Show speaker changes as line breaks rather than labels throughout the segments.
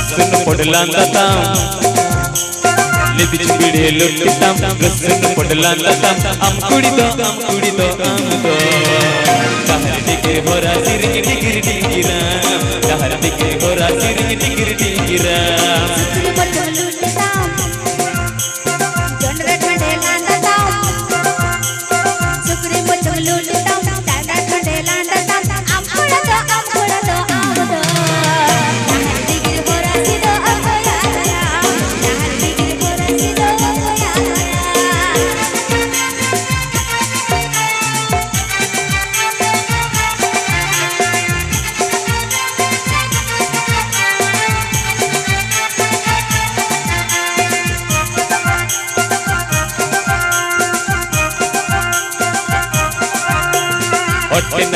रस्सन पडलांदाताम लिपिच पिढे लुटिताम रस्सन पडलांदाताम आमकुडितो आमदो कहर दिके होरा सिरगी डिगिर डिगिरा कहर दिके होरा सिरगी डिगिर डिगिरा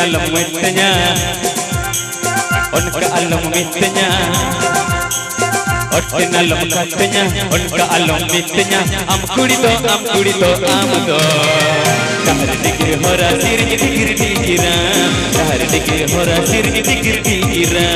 Dalam mitanya, on ke alam mitanya, on dalam katanya, on ke alam mitanya, amkudito amdo. Kahar dikir hora sirgi dikir dikira, kahar dikir hora sirgi dikir dikira.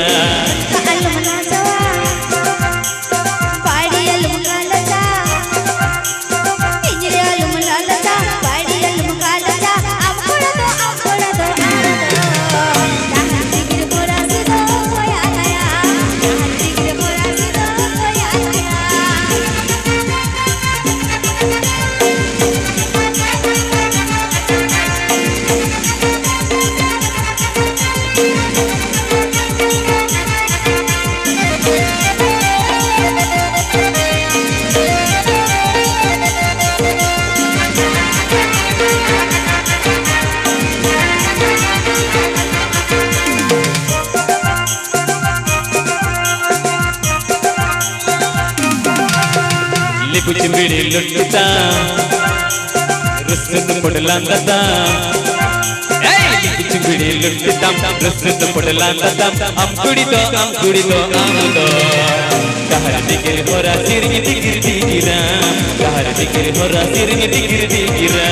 कुछ बिड़ी लुटता रस्सन पडलांदाता कुछ बिड़ी लुटता रस्सन पडलांदाता आमकुडितो आमदो कहर दिके होरा सिरगी डिगिर डिगिरा कहर दिके होरा सिरगी डिगिर डिगिरा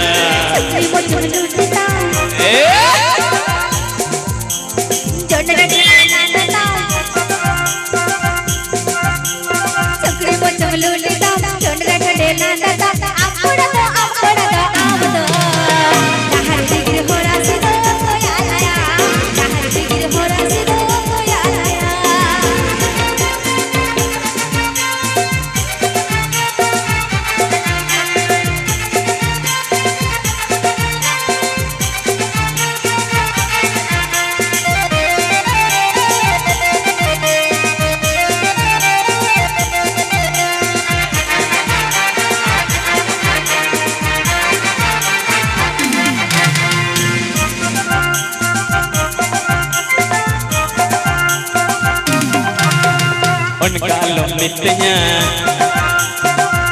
Dalam mitanya,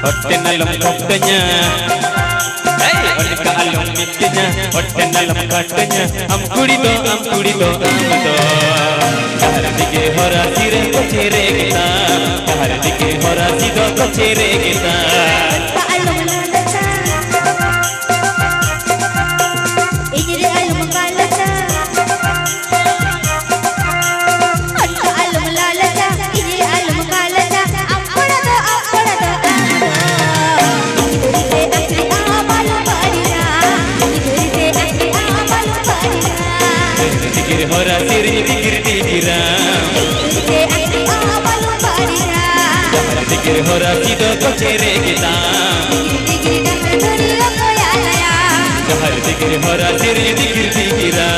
hotel dalam katanya, dalam mitanya, hotel dalam katanya, amkudito amdo. Kahar dike hora sire kocere kita, kahar dike hora sido kocere kita. Hora sirgi dikir dikira, kahar dikir hora sido kocere kita, kahar dikir hora sirgi dikir dikira.